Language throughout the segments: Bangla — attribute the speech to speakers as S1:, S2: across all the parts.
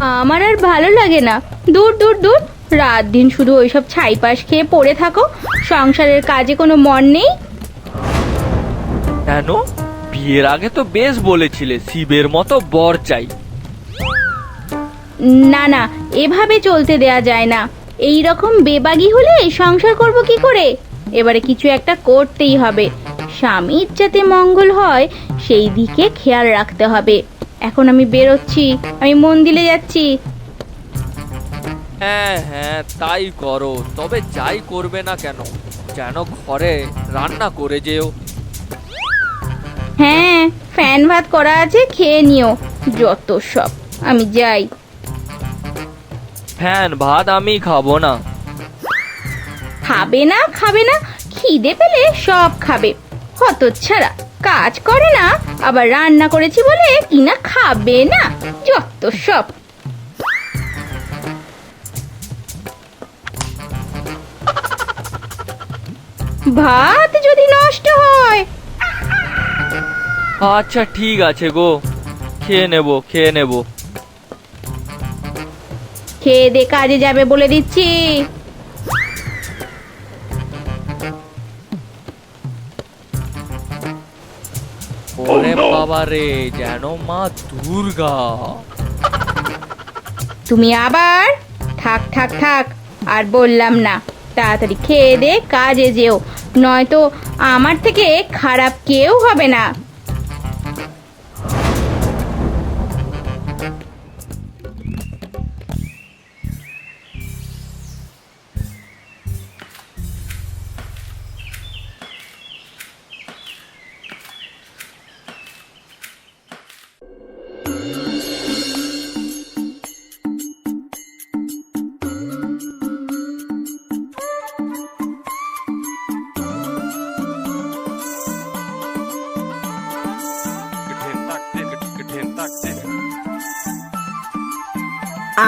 S1: আমার আর ভালো লাগে না। দূর দূর দূর, রাত দিন শুধু ওইসব ছাইপাশ খেয়ে পড়ে থাকো, সংসারের কাজে কোনো মন নেই।
S2: কেন? বিয়ের আগে তো বেশ বলেছিলে শিবের মতো বর চাই।
S1: না না, এভাবে চলতে দেয়া যায় না। এই রকম বেবাগী হলে সংসার করব কি করে? এবারে কিছু একটা করতেই হবে। স্বামীর যাতে মঙ্গল হয় সেই দিকে খেয়াল রাখতে হবে। এখন আমি বেরোচ্ছি, আমি মন্দিরে যাচ্ছি।
S2: হ্যাঁ হ্যাঁ, তাই করো। তবে যাই করবে না কেন, যেন ঘরে রান্না করে যেও।
S1: হ্যাঁ, ফ্যান ভাত করা আছে, খেয়ে নিও। যত সব, আমি যাই।
S2: ফ্যান ভাত আমি খাবো না।
S1: খাবে না খাবে না, খিদে পেলে সব খাবে। হতচ্ছাড়া, কাজ করে না, আবার রান্না করেছি বলে কিনা খাবে না। যত সব। ভাত যদি নষ্ট হয়।
S2: আচ্ছা ঠিক আছে গো, খেয়ে নেবো খেয়ে নেবো।
S1: খেয়ে দে কাজে যাবে বলে দিচ্ছি।
S2: ওরে বাবা রে, যেন মা দুর্গা।
S1: তুমি আবার থাক থাক থাক, আর বললাম না। তাড়াতাড়ি খেয়ে দে কাজে যেও, নয়তো আমার থেকে খারাপ কেউ হবে না।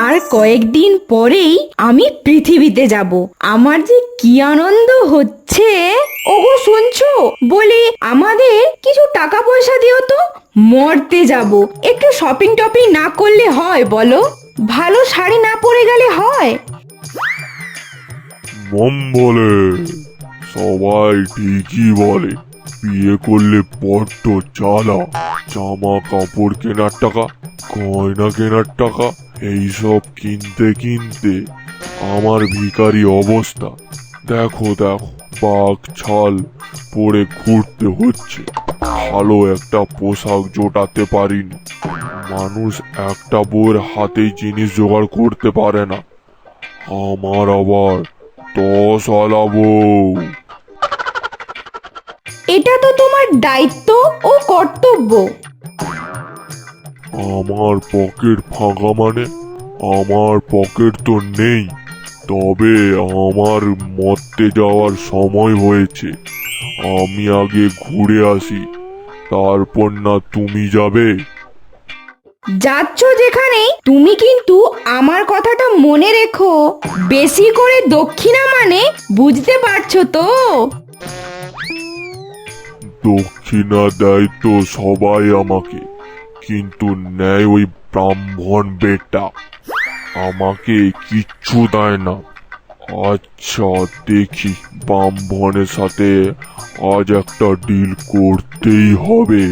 S3: আর কয়েকদিন পরেই আমি পৃথিবীতে যাব। আমার যে কি আনন্দ হচ্ছে। ওগো শুনছো? বলি আমাদের কিছু টাকা পয়সা দিও তো, মরতে যাব। একটু শপিং টপিং না করলে হয় বলো? ভালো শাড়ি না পরে গেলে হয়?
S4: মম বলে, সবাই ঠিকই বলে, বিয়ে করলে বড্ড জ্বালা। জামা কাপড় কেনার টাকা, গয়না কেনার টাকা, এইসব কিনতে কিনতে আমার ভিখারি অবস্থা। দেখো দেখো, বাঘ ছাল পরে ঘুরতে হচ্ছে। ভালো একটা পোশাক জোটাতে পারিনি। মানুষ একটা বউয়ের হাতেই জিনিস জোগাড় করতে পারে না, আমার আবার 10 আলা বউ।
S3: এটা তো তোমার দায়িত্ব ও কর্তব্য।
S4: আমার পকেট ফাঁকা মানে? আমার পকেট তো নেই। তবে আমার মরতে যাওয়ার সময় হয়েছে। আমি আগে ঘুরে আসি, তারপর না তুমি যাবে?
S3: যাচ্ছ যেখানে, তুমি কিন্তু আমার কথাটা মনে রেখো। বেশি করে দক্ষিণা মানে বুঝতে পারছো তো?
S4: দক্ষিণা দেয় তো সবাই আমাকে, কিন্তু নেয় ওই ব্রাহ্মণ বেটা। আমাকে কিচ্ছু দেয় না। আচ্ছা দেখি, ব্রাহ্মণের সাথে আজ একটা ডিল করতেই হবে।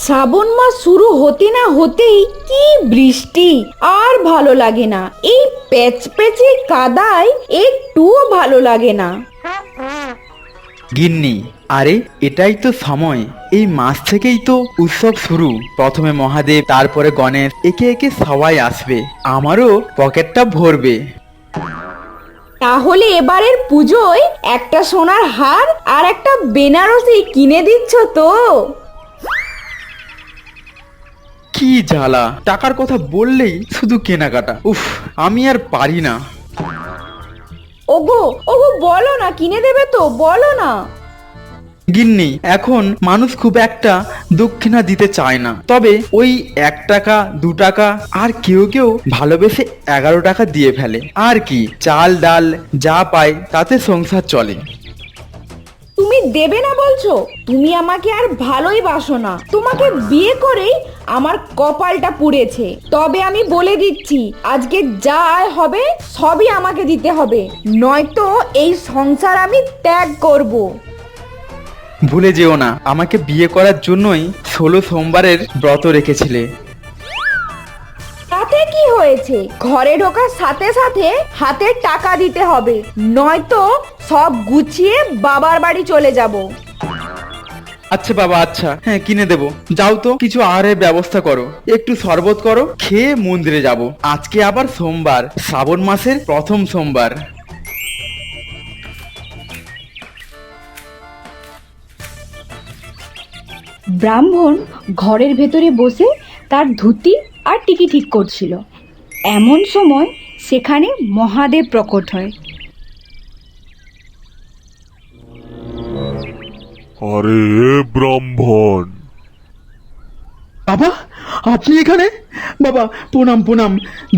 S3: শ্রাবণ মাস শুরু হতে না হতেই কি বৃষ্টি! আর ভালো লাগে না। এই প্যাচ প্যাচে কাদায় একটুও ভালো লাগে না।
S5: গিন্নি, আরে এটাই তো সময়। এই মাস থেকেই তো উৎসব শুরু। প্রথমে মহাদেব, তারপরে গণেশ, একে একে সবাই আসবে। আমারও পকেটটা ভরবে।
S3: তাহলে এবারের পুজোয় একটা সোনার হার আর একটা বেনারসি কিনে দিচ্ছ তো?
S5: কি জ্বালা, টাকার কথা বললেই শুধু কেনাকাটা। উফ, আমি আর পারি না।
S3: ওগো ওগো বলো না, কিনে দেবে তো, বলো না।
S5: গিন্নি, এখন মানুষ খুব একটা দক্ষিণা দিতে চায় না, তবে ওই 1 টাকা 2 টাকা আর কেউ কেউ ভালোবেসে 11 টাকা দিয়ে ফেলে। আর কি, চাল ডাল যা পায় তাতে সংসার চলে।
S3: তুমি দেবে না বলছো? তুমি আমাকে আর ভালোই বাসো না। তোমাকে বিয়ে করেই আমার কপালটা পুড়েছে। তবে আমি বলে দিচ্ছি, আজকে যা আয় হবে সবই আমাকে দিতে হবে, নয়তো এই সংসার আমি ত্যাগ করব।
S5: ভুলে যেও না, আমাকে বিয়ে করার জন্যই 16 সোমবারের ব্রত রেখেছিলে।
S3: তাতে কি হয়েছে? ঘরে ঢোকার সাথে সাথে হাতে টাকা দিতে হবে, নয়তো সব গুছিয়ে বাবার বাড়ি চলে যাব।
S5: আচ্ছা বাবা, আচ্ছা, হ্যাঁ কিনে দেবো। যাও তো, কিছু আহারের ব্যবস্থা করো, একটু শরবত করো, খেয়ে মন্দিরে যাব। আজকে আবার সোমবার, শ্রাবণ মাসের প্রথম সোমবার।
S6: ব্রাহ্মণ ঘরের ভেতরে বসে তার ধুতি আর টিকি ঠিক করছিল। এমন সময় সেখানে মহাদেব প্রকট হয়।
S4: আরে ব্রাহ্মণ,
S7: বাবা, আপনি এখানে? বাবা প্রণাম প্রণাম।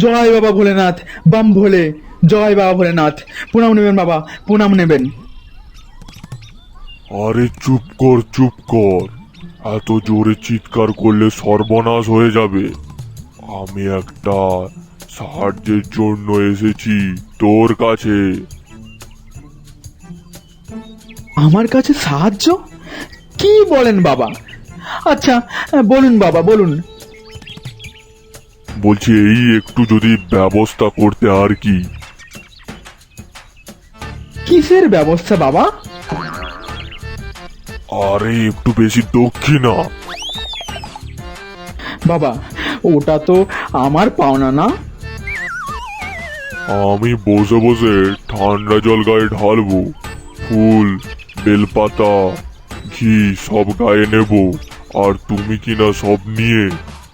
S7: জয় বাবা ভোলেনাথ, বাম ভোলে। জয় বাবা ভোলেনাথ, প্রণাম নেবেন বাবা, প্রণাম নেবেন।
S4: আরে চুপ কর চুপ কর, এত জোরে চিৎকার করলে সর্বনাশ হয়ে যাবে। আমি একটা সাহায্যের জন্য এসেছি তোর কাছে।
S7: আমার কাছে সাহায্য? কি বলেন বাবা? আচ্ছা বলুন বাবা, বলুন।
S4: বলছি এই একটু যদি ব্যবস্থা করতে। আর কি?
S7: কিসের ব্যবস্থা বাবা?
S4: আরে একটু বেশি দক্ষিণা।
S7: বাবা ওটা তো আমার পাওনা না।
S4: আমি বসে বসে ঠান্ডা জল গায়ে ঢালবো, ফুল বেলপাতা ঘি সব গায়ে নেব, আর তুমি কিনা সব নিয়ে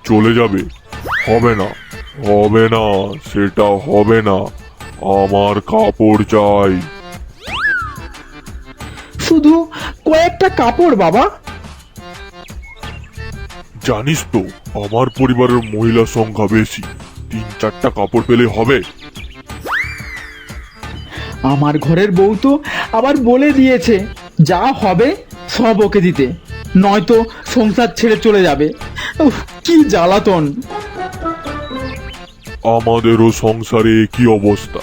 S4: চলে যাবে। হবে না, হবে না, সেটা হবে না। আমার কাপড় চাই।
S7: শুধু কয়েকটা কাপড় বাবা।
S4: জানিস তো আমার পরিবারের মহিলা সংখ্যা বেশি, 3-4টা কাপড় পেলে হবে।
S7: আমার ঘরের বউ তো আবার বলে দিয়েছে যা হবে সব ওকে দিতে, নয়তো সংসার ছেড়ে চলে যাবে। উফ, কি জ্বালাতন।
S4: আমাদেরও সংসারে কি অবস্থা,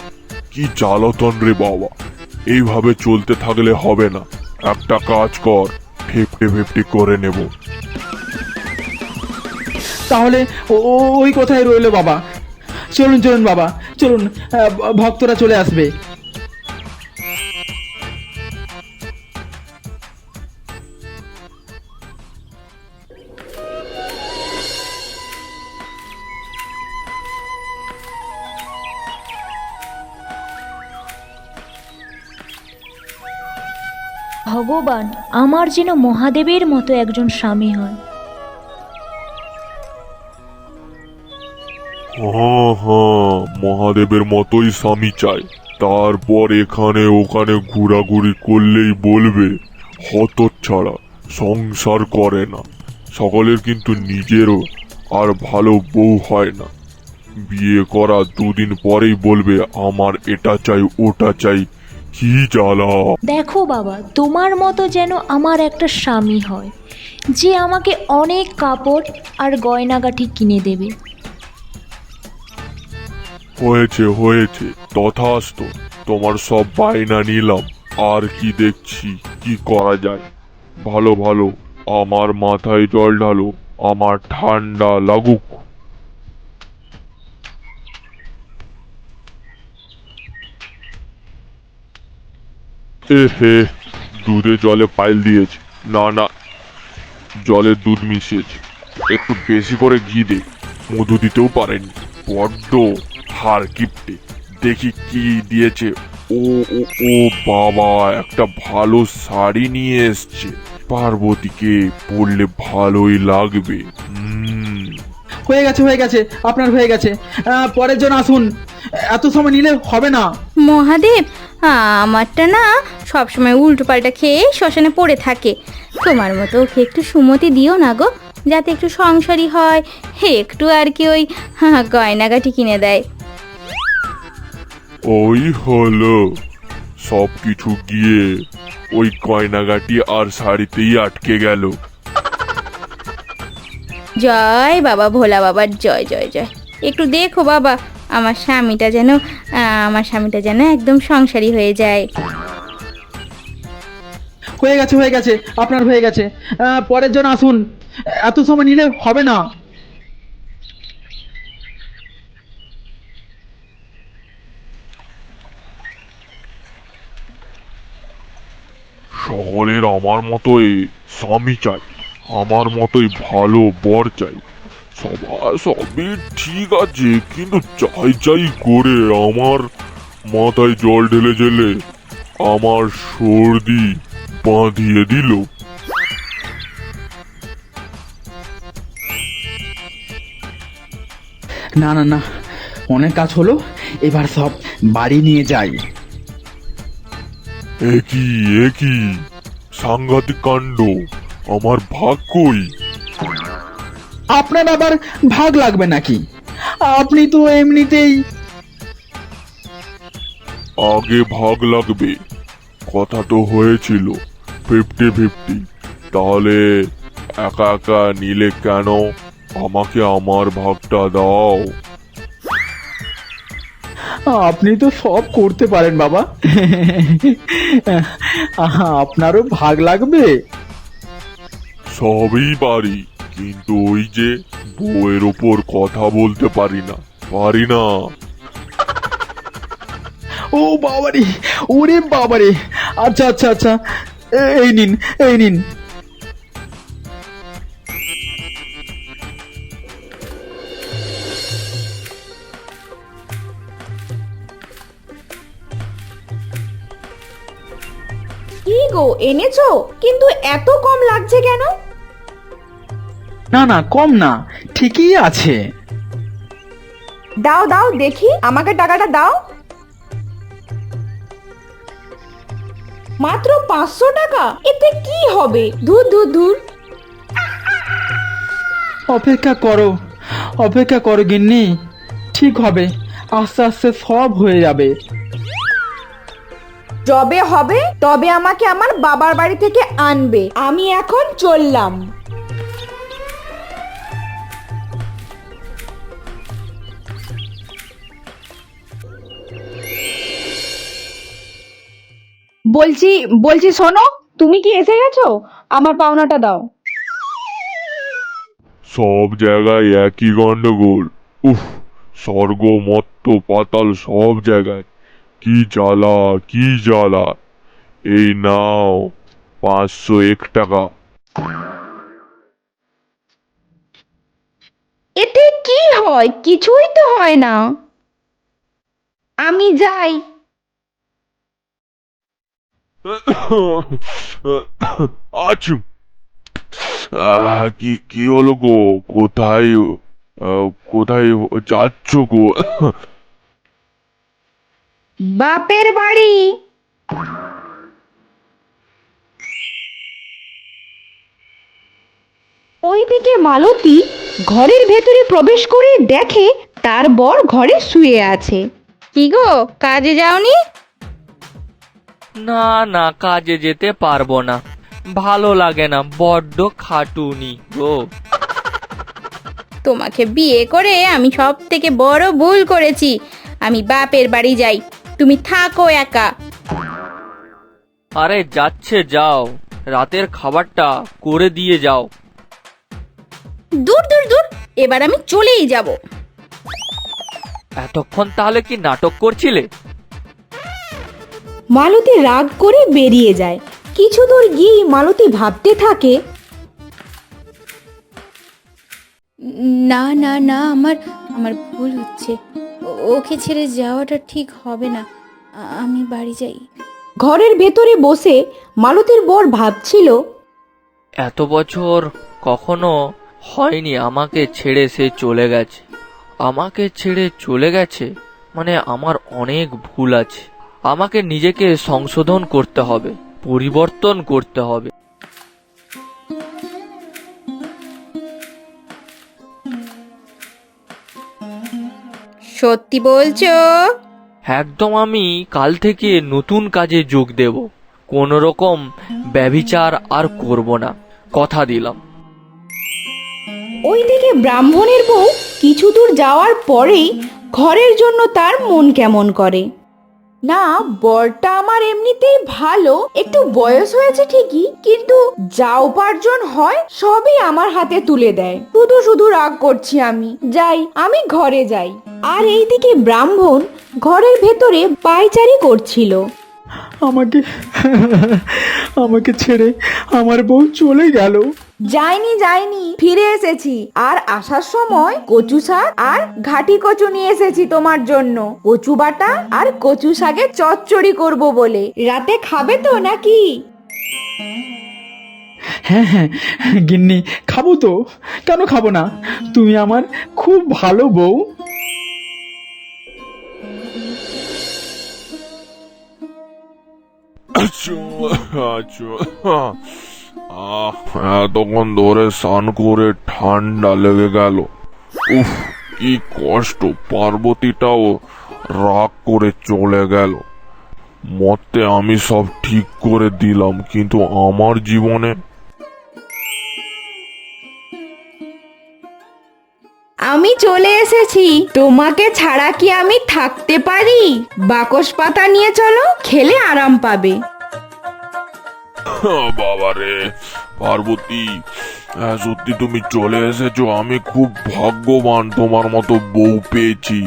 S4: কি জ্বালাতন রে বাবা। এইভাবে চলতে থাকলে হবে না। একটা কাজ কর, ফেপটে ফেপটে করে নেব।
S7: তাহলে ওই কথাই রইলো বাবা। চলুন চলুন বাবা, চলুন, ভক্তরা চলে আসবে।
S8: ভগবান আমার যেন মহাদেবের মতো একজন স্বামী হয়।
S4: হ্যাঁ হ্যাঁ, মহাদেবের মতোই স্বামী চাই। তারপর এখানে ওখানে ঘোরাঘুরি করলেই বলবে হতচ্ছাড়া, সংসার করে না। সকলের কিন্তু নিজেরও আর ভালো বউ হয় না। বিয়ে করা 2 দিন পরেই বলবে আমার এটা চাই ওটা চাই। কি জ্বালা।
S8: দেখো বাবা, তোমার মতো যেন আমার একটা স্বামী হয়, যে আমাকে অনেক কাপড় আর গয়নাগাটি কিনে দেবে।
S4: হয়েছে হয়েছে, তথাস্তু। তোমার সব বায়না নিলাম, আর কি দেখছি কি করা যায়। ভালো ভালো, আমার মাথায় জল ঢালো, আমার ঠান্ডা লাগুক। হে, দুধে জলে পাইল দিয়েছে। না না, জলে দুধ মিশিয়েছে। একটু বেশি করে ঘি দে। মধু দিতেও পারেনি, বড্ড হার কিপটে। দেখি কি দিয়েছে। ও ও ও বাবা, একটা ভালো শাড়ি নিয়ে এসছে। পার্বতীকে পরলে ভালোই লাগবে।
S7: হয়ে গেছে হয়ে গেছে, আপনার হয়ে গেছে। পরের জন আসুন, এত সময় নিলে হবে না।
S1: মহাদেব, আমারটা না সবসময় উল্টো পাল্টা খেয়ে শ্মশানে পড়ে থাকে। তোমার মতো ওকে একটু সুমতি দিও না গো, যাতে একটু সংসারী হয়, একটু আর কি ওই গয়নাগাটি কিনে দেয়।
S4: ওই হলো, সব কিছু গিয়ে ওই গয়নাগাটি আর শাড়িতেই আটকে গেল।
S1: জয় বাবা ভোলা বাবার জয় জয় জয়। একটু দেখো বাবা, আমার স্বামীটা যেন একদম সংসারী হয়ে যায়।
S7: হয়ে গেছে, আপনার হয়ে গেছে। পরের জন আসুন, এত সময় নিলে হবে না।
S4: সকলের আমার মতোই স্বামী চাই, আমার মতোই ভালো বর চাই। সবই ঠিক আছে, কিন্তু চাই করে আমার মাথায় জল ঢেলে আমার সর্দি বাঁধিয়ে দিল।
S7: না না না, অনেক কাজ হলো, এবার সব বাড়ি নিয়ে যাই।
S4: একই সাংঘাতিক কাণ্ড, আমার ভাগ কই?
S7: আপনার আবার ভাগ লাগবে নাকি? আপনি তো এমনিতেই।
S4: আগে ভাগ লাগবে, কথা তো হয়েছিল 50-50। তাহলে একা একা নিলে কেন? আমাকে আমার ভাগটা দাও।
S7: আপনি তো সব করতে পারেন বাবা। আপনারও ভাগ লাগবে।
S4: সবই পারি, কিন্তু ওই যে বউয়ের ওপর কথা বলতে পারি না।
S7: ও বাবারে, ওরে বাবারে। আচ্ছা, এই নিন।
S3: কি গো, এনেছো? কিন্তু এত কম লাগছে কেন?
S7: না না, কম না, ঠিকই আছে।
S3: দাও দেখি, আমাকে টাকাটা দাও। মাত্র 500 টাকা, এতে কি হবে? ধুর।
S7: অপেক্ষা করো গিন্নি, ঠিক হবে, আস্তে আস্তে সব হয়ে যাবে।
S3: যবে হবে তবে আমাকে আমার বাবার বাড়ি থেকে আনবে। আমি এখন চললাম।
S6: বলছি শোনো, তুমি কি এসে গেছো? আমার পাওনাটা দাও।
S4: সব জায়গায় একই গন্ডগোল। উফ, স্বর্গ মর্ত পাতাল সব জায়গায় কি জ্বালা। এই নাও 501 টাকা।
S3: এতে কি হয়? কিছুই তো হয় না। আমি যাই।
S4: আছু, কি হলো গো? কোথায় যাচ্ছ গো?
S3: বাপের বাড়ি। ওইদিকে মালতী ঘরের ভেতরে প্রবেশ করে দেখে তার বর ঘরে শুয়ে আছে।
S1: কি গো, কাজে যাওনি?
S2: না, কাজে যেতে পারবো না, ভালো লাগে না, বড্ড খাটুনি গো।
S1: তোমাকে বিয়ে করে আমি সব থেকে বড় ভুল করেছি। আমি বাপের বাড়ি যাই, তুমি থাকো একা।
S2: আরে যাচ্ছে যাও, রাতের খাবারটা করে দিয়ে যাও।
S1: দূর, এবার আমি চলেই যাব।
S2: এতক্ষণ তাহলে কি নাটক করছিলে?
S3: মালতী রাগ করে বেরিয়ে যায়। কিছু দূর গিয়ে মালতী ভাবতে থাকে,
S1: না, আমার ভুল হচ্ছে। ওকে ছেড়ে যাওয়াটা ঠিক হবে না। আমি বাড়ি যাই।
S3: ঘরের ভেতরে বসে মালতীর বর ভাবছিল,
S2: এত বছর কখনো হয়নি আমাকে ছেড়ে সে চলে গেছে। মানে আমার অনেক ভুল আছে। আমাকে নিজেকে সংশোধন করতে হবে, পরিবর্তন করতে হবে।
S3: সত্যি বলছো?
S2: একদম, আমি কাল থেকে নতুন কাজে যোগ দেব। কোনো রকম ব্যভিচার আর করব না, কথা দিলাম।
S3: ওইদিকে ব্রাহ্মণের বউ কিছু দূর যাওয়ার পরেই ঘরের জন্য তার মন কেমন করে। না, বরটা আমার এমনিতেই ভালো, একটু বয়স হয়েছে ঠিকই, কিন্তু যা উপার্জন হয় সবই আমার হাতে তুলে দেয়। শুধু শুধু রাগ করছি আমি ঘরে যাই। আর এইদিকে ব্রাহ্মণ ঘরের ভেতরে পায়চারি করছিল।
S7: আমাকে আমাকে ছেড়ে আমার বউ চলে গেল।
S3: যাইনি, ফিরে এসেছি। আর আসার সময় কচু শাক আর ঘাটি কচু নিয়ে এসেছি তোমার জন্য। কচু বাটা আর কচু শাকে চচ্চড়ি করব বলে। রাতে খাবে তো নাকি?
S7: হ্যাঁ হ্যাঁ গিন্নি, খাবো তো, কেন খাবো না? তুমি আমার খুব ভালো বউ।
S4: এতক্ষণ ধরে স্নান করে ঠান্ডা লেগে গেল। উফ, কি কষ্ট! পার্বতীটাও রাগ করে চলে গেল। মতে আমি সব ঠিক করে দিলাম, কিন্তু আমার জীবনে
S3: আমি চলে এসেছি। তোমাকে ছাড়া কি আমি থাকতে পারি? বাকস পাতা নিয়ে চলো, খেলে আরাম পাবে।
S4: বাবা রে পার্বতী, সত্যি তুমি চলে এসেছো। আমি খুব ভাগ্যবান তোমার মতো বউ পেয়েছি।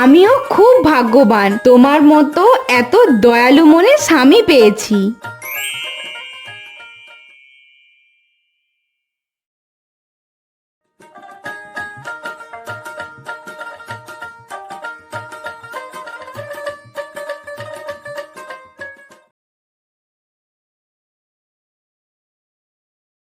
S3: আমিও খুব ভাগ্যবান তোমার মতো এত দয়ালু মনে স্বামী পেয়েছি।